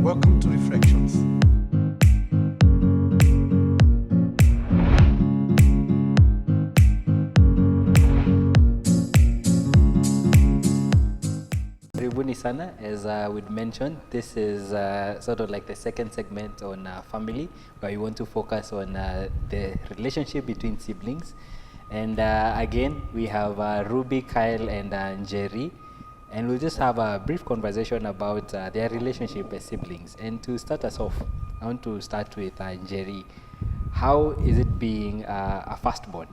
Welcome to Reflections. Karibuni sana. As we'd mentioned, this is sort of like the second segment on family, where we want to focus on the relationship between siblings. And again, we have Ruby, Kyle, and Njeri. And we'll just have a brief conversation about their relationship as siblings. And to start us off, I want to start with Njeri. How is it being a firstborn?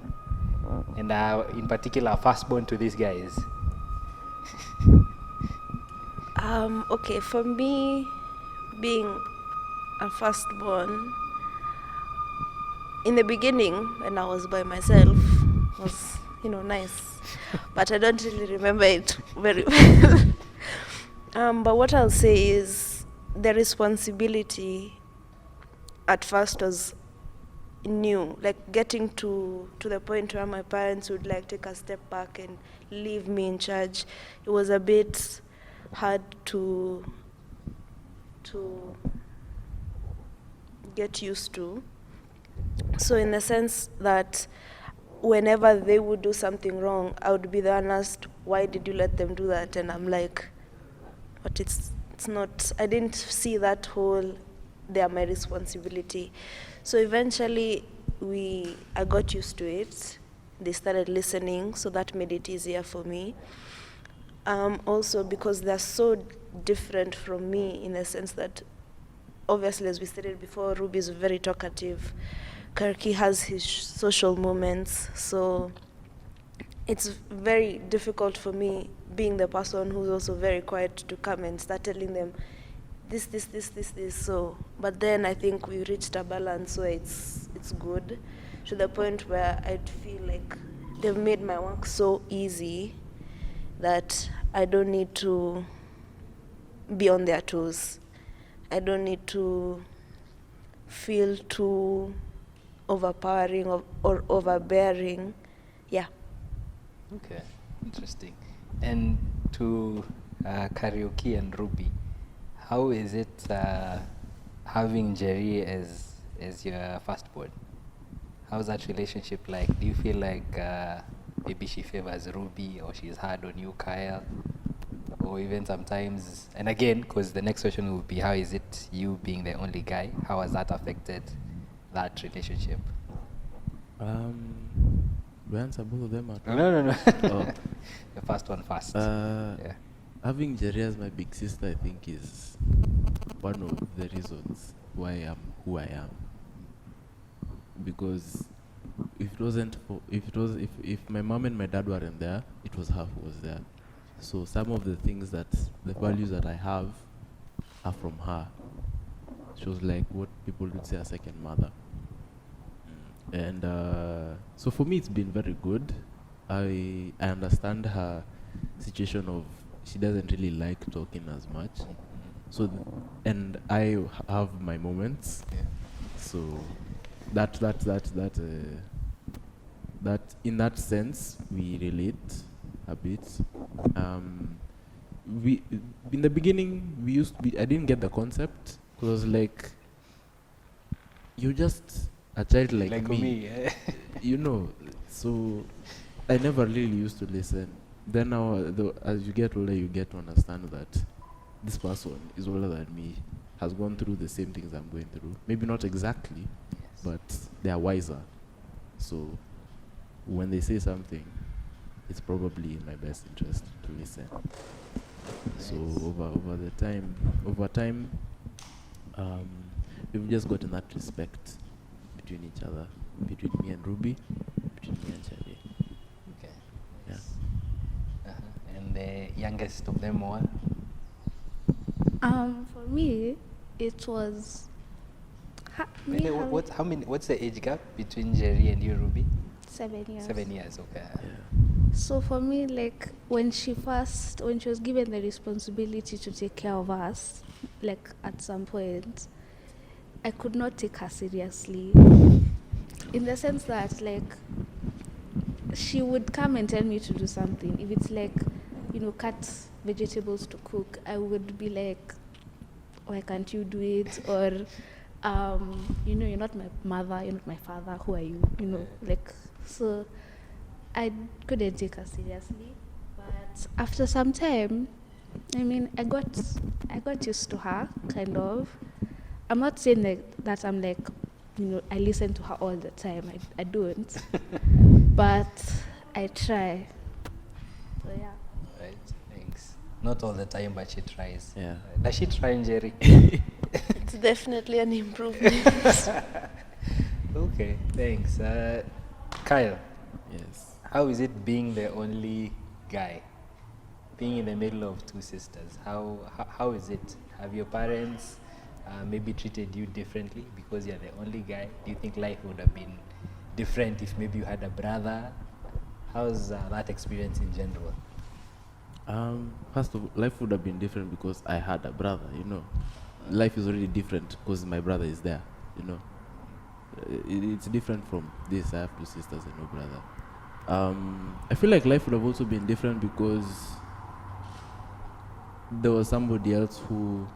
And in particular, a firstborn to these guys? Okay, for me, being a firstborn, in the beginning, when I was by myself, was, nice. But I don't really remember it very well. But what I'll say is the responsibility at first was new, like getting to the point where my parents would take a step back and leave me in charge. It was a bit hard to get used to. So in the sense that whenever they would do something wrong, I would be the one asked, why did you let them do that? And I'm like, but it's not, I didn't see that whole, they are my responsibility. So eventually I got used to it. They started listening, so that made it easier for me. Also because they're so different from me in the sense that, obviously, as we stated before, Ruby is very talkative. Karki has his social moments, so it's very difficult for me, being the person who's also very quiet, to come and start telling them this. So, but then I think we reached a balance where it's good, to the point where I'd feel like they've made my work so easy that I don't need to be on their toes. I don't need to feel too overpowering or overbearing. Yeah. Okay, interesting. And to Karaoke and Ruby, how is it having Njeri as your firstborn? How's that relationship like? Do you feel like maybe she favors Ruby, or she's hard on you, Kyle? Or even sometimes, and again, because the next question will be, how is it you being the only guy? How has that affected that relationship? We answer both of them at No. Oh. The first one first. Yeah. Having Njeri as my big sister, I think, is one of the reasons why I am who I am. Because if my mom and my dad weren't there, it was her who was there. So some of the values that I have are from her. She was like what people would say a second mother. And so for me, it's been very good. I understand her situation of she doesn't really like talking as much. So and I have my moments. Yeah. So that in that sense we relate a bit. We in the beginning I didn't get the concept, because I was like, you're just a child like me. Yeah. So I never really used to listen. Then now, as you get older, you get to understand that this person is older than me, has gone through the same things I'm going through. Maybe not exactly, Yes. but they are wiser. So when they say something, it's probably in my best interest to listen. Nice. So over time, we've just gotten that respect between each other, between me and Ruby, between me and Njeri. Okay. Yeah. Nice. And the youngest of them all? For me, it was. What's the age gap between Njeri and you, Ruby? 7 years. 7 years, okay. Yeah. So for me, when she was given the responsibility to take care of us, at some point, I could not take her seriously. In the sense that, she would come and tell me to do something. If it's cut vegetables to cook, I would be like, why can't you do it? Or, you're not my mother, you're not my father, who are you? So I couldn't take her seriously. But after some time, I got used to her, kind of. I'm not saying that I'm I listen to her all the time. I don't. But I try. So yeah. Right, thanks. Not all the time, but she tries. Yeah. Does she try, Njeri? It's definitely an improvement. Okay, thanks. Kyle, Yes. how is it being the only guy? Being in the middle of two sisters, how is it? Have your parents maybe treated you differently because you're the only guy? Do you think life would have been different if maybe you had a brother? How's that experience in general? First of all, life would have been different because I had a brother, Life is already different because my brother is there, It's different from this. I have two sisters and no brother. I feel like life would have also been different because there was somebody else who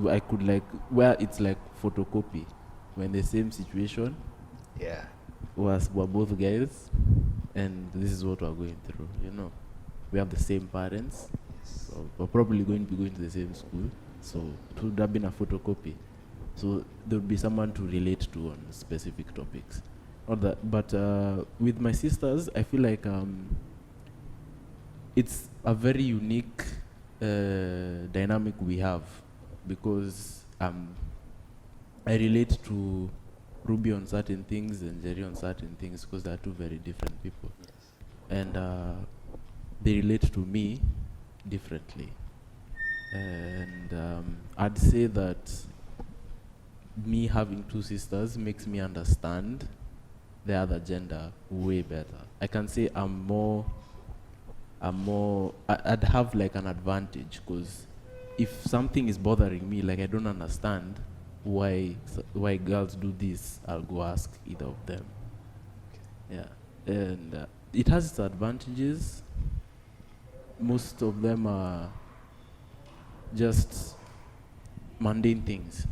I could where it's like photocopy. When the same situation Yeah. we're both guys, and this is what we're going through, We have the same parents, so we're probably going to be going to the same school, so it would have been a photocopy. So there would be someone to relate to on specific topics. Not that, but with my sisters, I feel like it's a very unique dynamic we have, because I relate to Ruby on certain things and Njeri on certain things because they're two very different people. Yes. And they relate to me differently. And I'd say that me having two sisters makes me understand the other gender way better. I can say I'd have an advantage, because if something is bothering me, I don't understand why girls do this, I'll go ask either of them. Yeah, and it has its advantages. Most of them are just mundane things.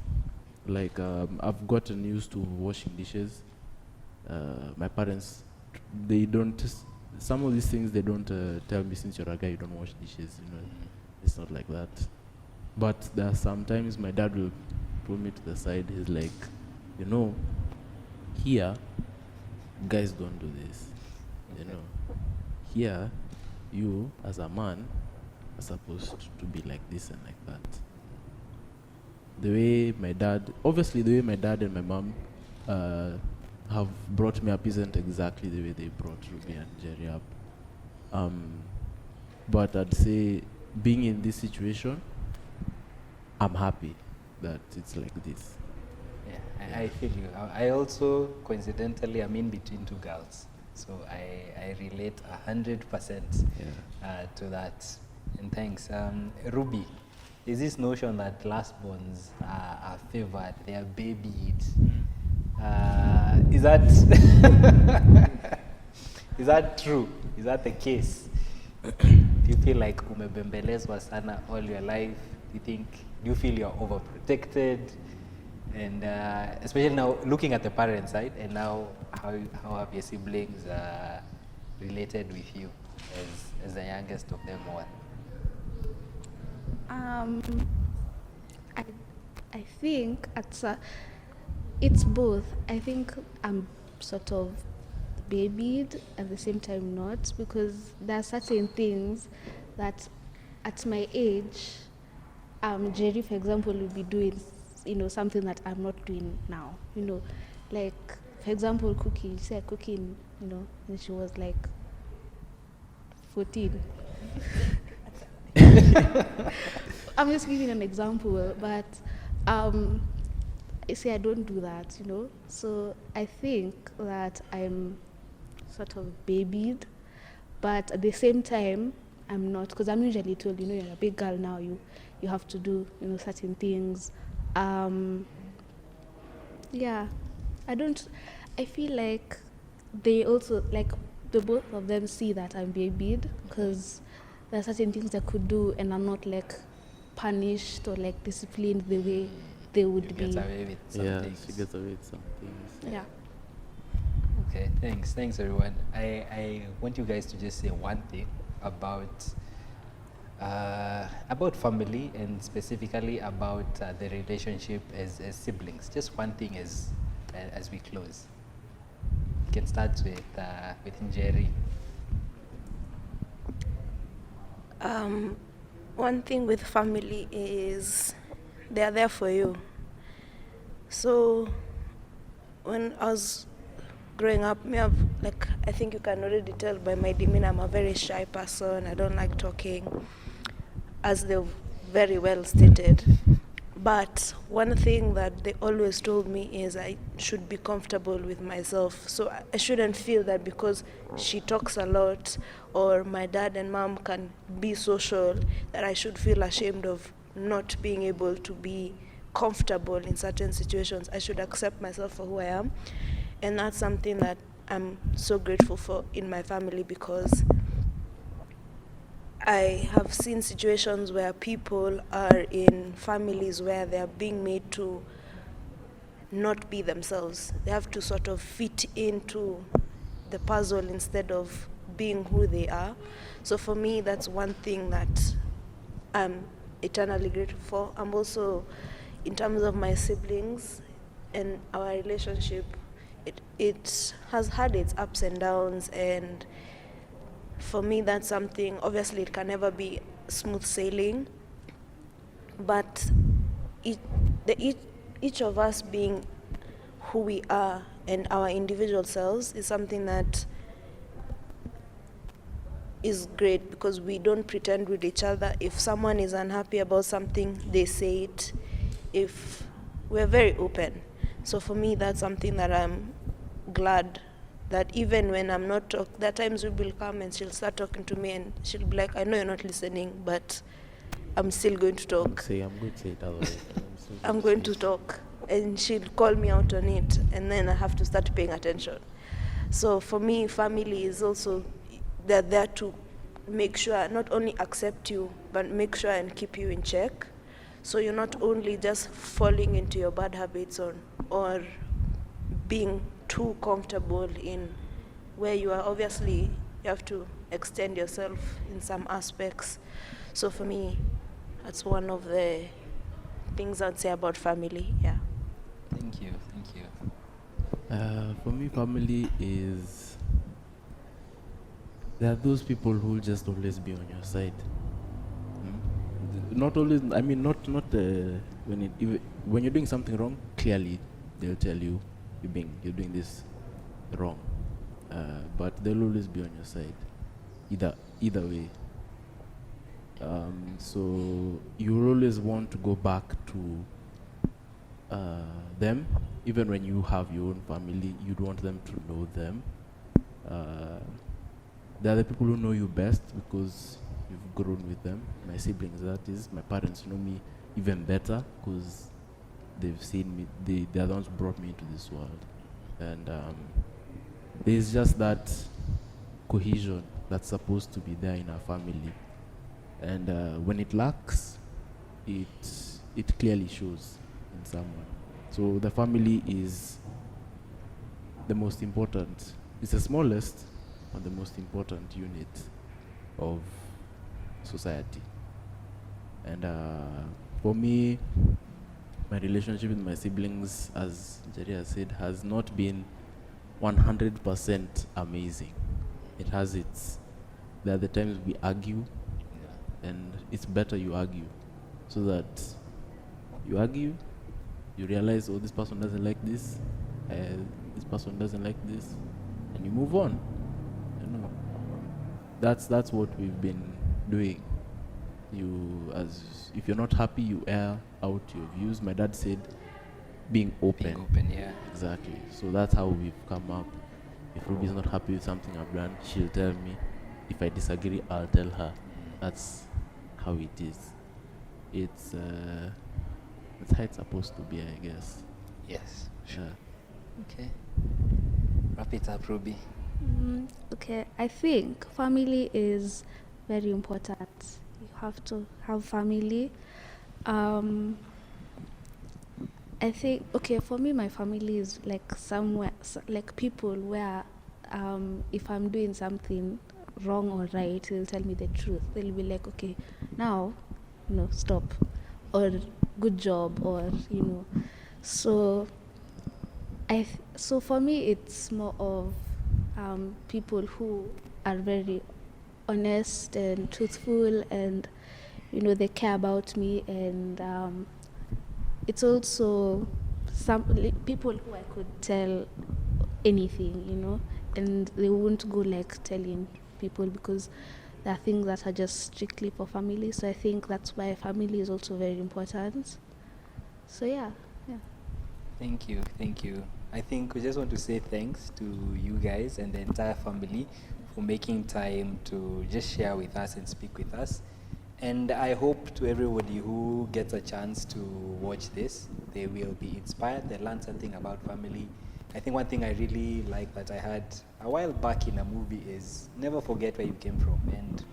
I've gotten used to washing dishes. My parents, some of these things they don't tell me, since you're a guy, you don't wash dishes. It's not like that. But there are sometimes my dad will pull me to the side. He's like, here, guys don't do this. Here, you as a man are supposed to be like this and like that. The way my dad and my mom have brought me up isn't exactly the way they brought Ruby and Njeri up. But I'd say, being in this situation, I'm happy that it's like this. Yeah, I feel you. I also, coincidentally, I'm in between two girls. So I relate 100% to that. And thanks. Ruby, is this notion that lastborns are favored, they are babied? Is that is that true? Is that the case? Do you feel like umebembelezwa sana all your life? Do you feel you're overprotected? And especially now, looking at the parent side, and now how have your siblings related with you as the youngest of them all? I think it's both. I think I'm sort of babied, at the same time not, because there are certain things that at my age, Njeri, for example, will be doing, something that I'm not doing now. For example, cooking. She said cooking, when she was 14. I'm just giving an example, but I say I don't do that, So I think that I'm sort of babied, but at the same time, I'm not, because I'm usually told, you're a big girl now, you have to do, certain things. Yeah, I feel like they also, the both of them see that I'm babied, because there are certain things I could do, and I'm not punished or like disciplined the way they would You be. get away with some Yeah, things. she gets away with some things. Yeah. Okay, thanks everyone. I want you guys to just say one thing about family and specifically about the relationship as siblings. Just one thing as we close. You can start with Njeri. One thing with family is they are there for you. So when I was growing up, I think you can already tell by my demeanor, I'm a very shy person. I don't like talking, as they've very well stated. But one thing that they always told me is I should be comfortable with myself. So I shouldn't feel that because she talks a lot or my dad and mom can be social, that I should feel ashamed of not being able to be comfortable in certain situations. I should accept myself for who I am. And that's something that I'm so grateful for in my family, because I have seen situations where people are in families where they are being made to not be themselves. They have to sort of fit into the puzzle instead of being who they are. So for me, that's one thing that I'm eternally grateful for. I'm also, in terms of my siblings and our relationship, it has had its ups and downs, and for me, that's something, obviously it can never be smooth sailing, but each of us being who we are and our individual selves is something that is great, because we don't pretend with each other. If someone is unhappy about something, they say it. If we're very open. So for me, that's something that I'm glad that even when I'm not talking, there are times we will come and she'll start talking to me and she'll be like, I know you're not listening, but I'm still going to talk. I'm going to say it otherwise. I'm going to talk. And she'll call me out on it, and then I have to start paying attention. So for me, family is also, they're there to make sure, not only accept you, but make sure and keep you in check. So you're not only just falling into your bad habits or being too comfortable in where you are. Obviously, you have to extend yourself in some aspects. So for me, that's one of the things I'd say about family. Yeah. Thank you. For me, family is, there are those people who will just always be on your side. Not always. I mean, not when you're doing something wrong. Clearly, they'll tell you you're doing this wrong, but they'll always be on your side, either way. So you'll always want to go back to them, even when you have your own family. You'd want them to know them. They're the people who know you best because you've grown with them. My siblings, that is. My parents know me even better because they've seen me. They're the ones who brought me into this world. And there's just that cohesion that's supposed to be there in our family. And when it lacks, it clearly shows in someone. So the family is the most important. It's the smallest and the most important unit of society. And for me, my relationship with my siblings, as Njeri has said, has not been 100% amazing. It has there are the times we argue, and it's better you argue, so that you argue, you realize, oh, this person doesn't like this, this person doesn't like this, and you move on. You know, that's what we've been doing. If you're not happy, you air out your views. My dad said, being open. Being open, yeah. Exactly. So that's how we've come up. If Ruby's not happy with something I've done, she'll tell me. If I disagree, I'll tell her. That's how it is. It's how it's supposed to be, I guess. Yes. Sure. Okay. Wrap it up, Ruby. Okay, I think family is very important. You have to have family. I think, okay, for me, my family is like somewhere, like people where if I'm doing something wrong or right, they'll tell me the truth. They'll be like, okay, now, stop, or good job, or, So, so for me, it's more of people who are very honest and truthful, and, they care about me, and it's also some people who I could tell anything, and they won't go like telling people, because there are things that are just strictly for family. So I think that's why family is also very important. So yeah. Thank you. I think we just want to say thanks to you guys and the entire family for making time to just share with us and speak with us. And I hope to everybody who gets a chance to watch this, they will be inspired, they learn something about family. I think one thing I really like that I had a while back in a movie is never forget where you came from. And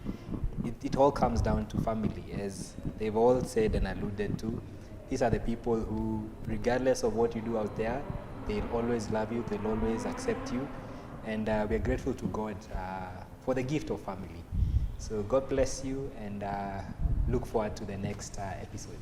it all comes down to family, as they've all said and alluded to. These are the people who, regardless of what you do out there, they'll always love you, they'll always accept you. And we're grateful to God for the gift of family. So God bless you, and look forward to the next episode.